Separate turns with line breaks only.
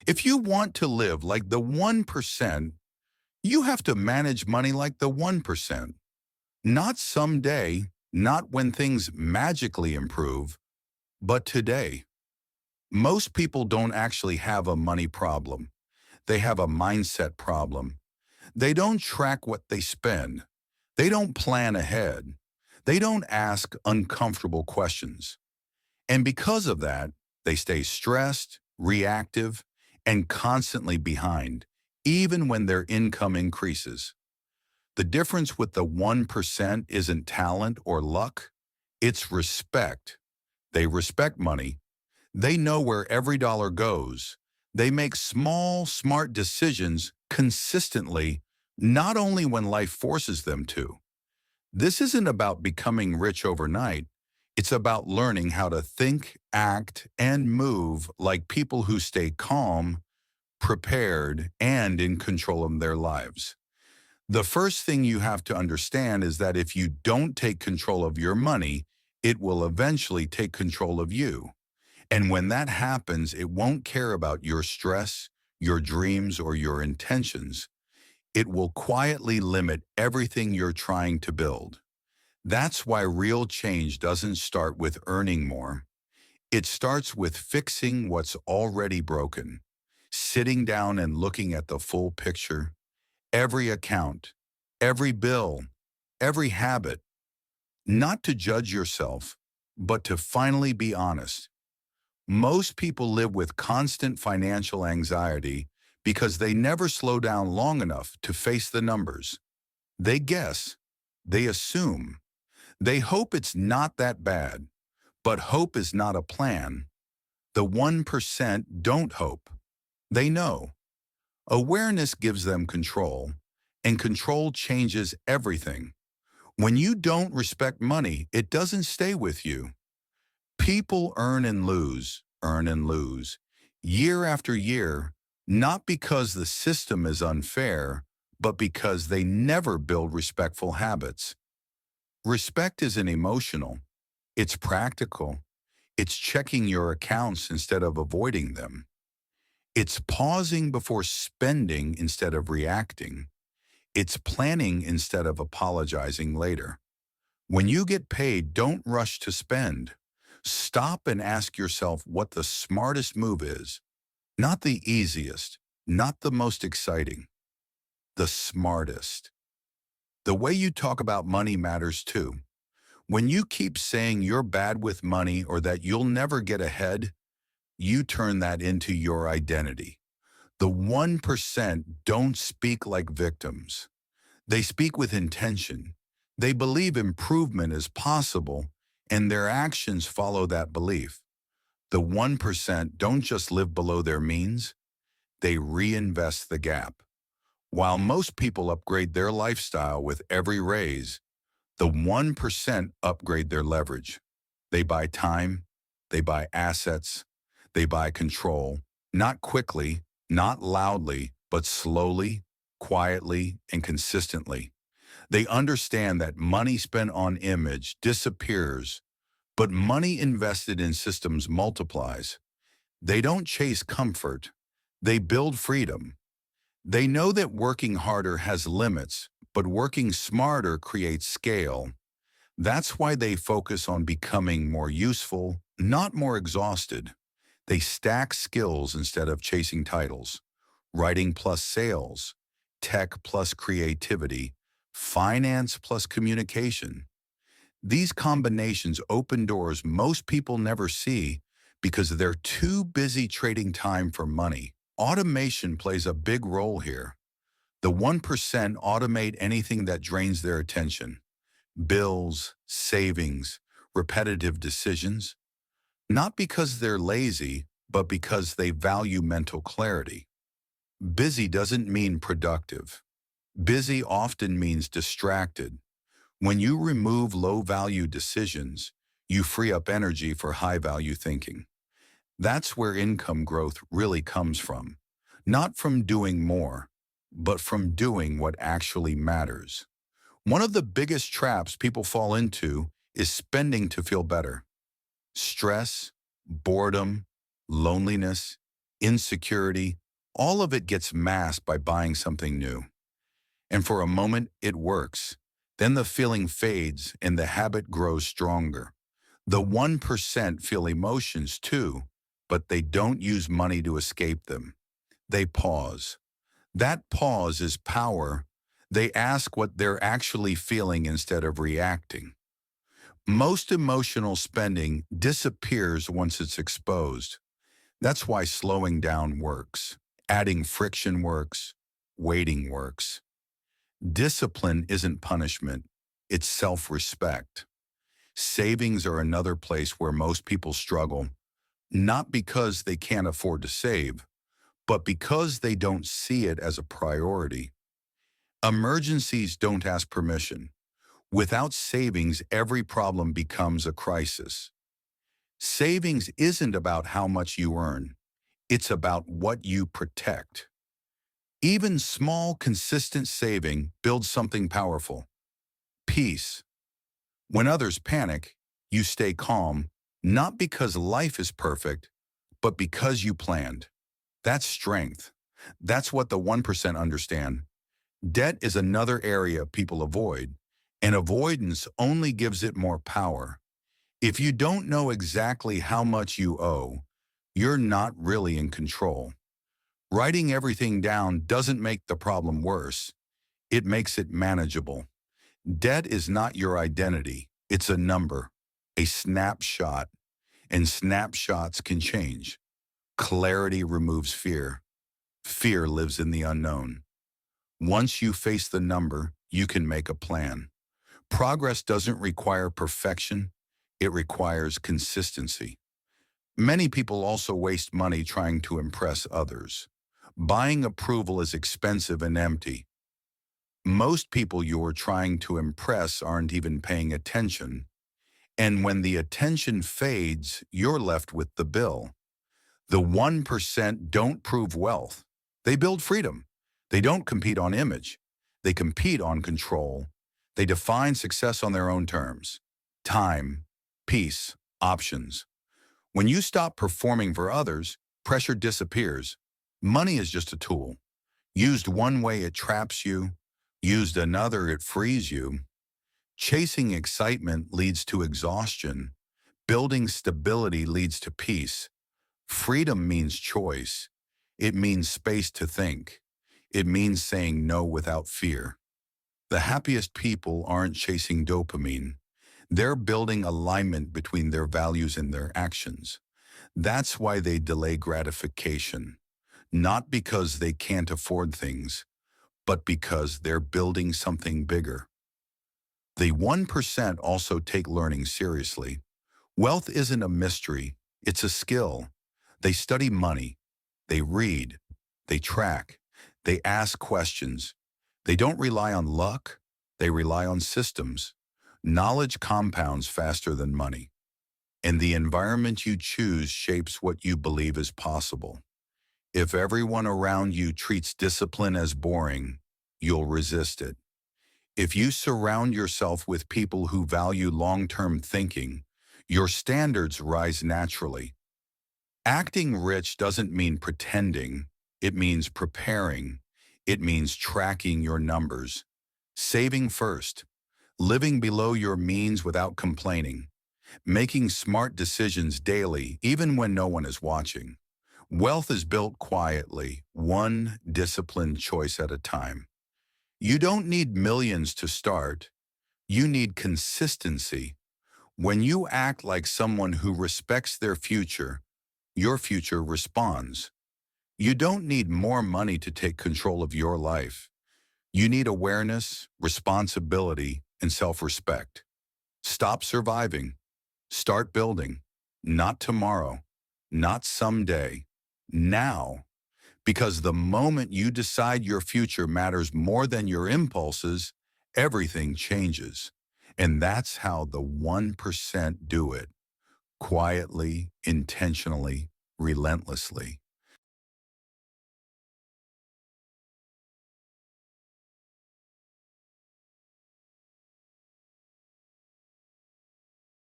If you want to live like the 1%, you have to manage money like the 1%. Not someday, not when things magically improve, but today. Most people don't actually have a money problem. They have a mindset problem. They don't track what they spend. They don't plan ahead. They don't ask uncomfortable questions. And because of that, they stay stressed, reactive, and constantly behind, even when their income increases. The difference with the 1% isn't talent or luck, it's respect. They respect money. They know where every dollar goes. They make small, smart decisions consistently, not only when life forces them to. This isn't about becoming rich overnight. It's about learning how to think, act, and move like people who stay calm, prepared, and in control of their lives. The first thing you have to understand is that if you don't take control of your money, it will eventually take control of you. And when that happens, it won't care about your stress, your dreams, or your intentions. It will quietly limit everything you're trying to build. That's why real change doesn't start with earning more. It starts with fixing what's already broken, sitting down and looking at the full picture, every account, every bill, every habit, not to judge yourself, but to finally be honest. Most people live with constant financial anxiety because they never slow down long enough to face the numbers. They guess, they assume, they hope it's not that bad, but hope is not a plan. The 1% don't hope. They know. Awareness gives them control, and control changes everything. When you don't respect money, it doesn't stay with you. People earn and lose, year after year, not because the system is unfair, but because they never build respectful habits. Respect isn't emotional, it's practical. It's checking your accounts instead of avoiding them. It's pausing before spending instead of reacting. It's planning instead of apologizing later. When you get paid, don't rush to spend. Stop and ask yourself what the smartest move is. Not the easiest, not the most exciting, the smartest. The way you talk about money matters too. When you keep saying you're bad with money or that you'll never get ahead, you turn that into your identity. The 1% don't speak like victims. They speak with intention. They believe improvement is possible, and their actions follow that belief. The 1% don't just live below their means, they reinvest the gap. While most people upgrade their lifestyle with every raise, the 1% upgrade their leverage. They buy time, they buy assets, they buy control, not quickly, not loudly, but slowly, quietly, and consistently. They understand that money spent on image disappears, but money invested in systems multiplies. They don't chase comfort, they build freedom. They know that working harder has limits, but working smarter creates scale. That's why they focus on becoming more useful, not more exhausted. They stack skills instead of chasing titles. Writing plus sales, tech plus creativity, finance plus communication. These combinations open doors most people never see because they're too busy trading time for money. Automation plays a big role here. The 1% automate anything that drains their attention. Bills, savings, repetitive decisions. Not because they're lazy, but because they value mental clarity. Busy doesn't mean productive. Busy often means distracted. When you remove low-value decisions, you free up energy for high-value thinking. That's where income growth really comes from. Not from doing more, but from doing what actually matters. One of the biggest traps people fall into is spending to feel better. Stress, boredom, loneliness, insecurity, all of it gets masked by buying something new. And for a moment, it works. Then the feeling fades and the habit grows stronger. The 1% feel emotions too, but they don't use money to escape them. They pause. That pause is power. They ask what they're actually feeling instead of reacting. Most emotional spending disappears once it's exposed. That's why slowing down works. Adding friction works. Waiting works. Discipline isn't punishment. It's self-respect. Savings are another place where most people struggle, not because they can't afford to save, but because they don't see it as a priority. Emergencies don't ask permission. Without savings, every problem becomes a crisis. Savings isn't about how much you earn. It's about what you protect. Even small, consistent saving builds something powerful. Peace. When others panic, you stay calm, not because life is perfect, but because you planned. That's strength. That's what the 1% understand. Debt is another area people avoid, and avoidance only gives it more power. If you don't know exactly how much you owe, you're not really in control. Writing everything down doesn't make the problem worse. It makes it manageable. Debt is not your identity. It's a number, a snapshot, and snapshots can change. Clarity removes fear. Fear lives in the unknown. Once you face the number, you can make a plan. Progress doesn't require perfection. It requires consistency. Many people also waste money trying to impress others. Buying approval is expensive and empty. Most people you're trying to impress aren't even paying attention. And when the attention fades, you're left with the bill. The 1% don't prove wealth. They build freedom. They don't compete on image. They compete on control. They define success on their own terms. Time, peace, options. When you stop performing for others, pressure disappears. Money is just a tool. Used one way, it traps you. Used another, it frees you. Chasing excitement leads to exhaustion. Building stability leads to peace. Freedom means choice. It means space to think. It means saying no without fear. The happiest people aren't chasing dopamine. They're building alignment between their values and their actions. That's why they delay gratification. Not because they can't afford things, but because they're building something bigger. The 1% also take learning seriously. Wealth isn't a mystery, it's a skill. They study money. They read. They track. They ask questions. They don't rely on luck. They rely on systems. Knowledge compounds faster than money. And the environment you choose shapes what you believe is possible. If everyone around you treats discipline as boring, you'll resist it. If you surround yourself with people who value long-term thinking, your standards rise naturally. Acting rich doesn't mean pretending. It means preparing. It means tracking your numbers. Saving first. Living below your means without complaining. Making smart decisions daily, even when no one is watching. Wealth is built quietly, one disciplined choice at a time. You don't need millions to start. You need consistency. When you act like someone who respects their future, your future responds. You don't need more money to take control of your life. You need awareness, responsibility, and self-respect. Stop surviving. Start building. Not tomorrow. Not someday. Now. Because the moment you decide your future matters more than your impulses, everything changes. And that's how the 1% do it. Quietly, intentionally, relentlessly.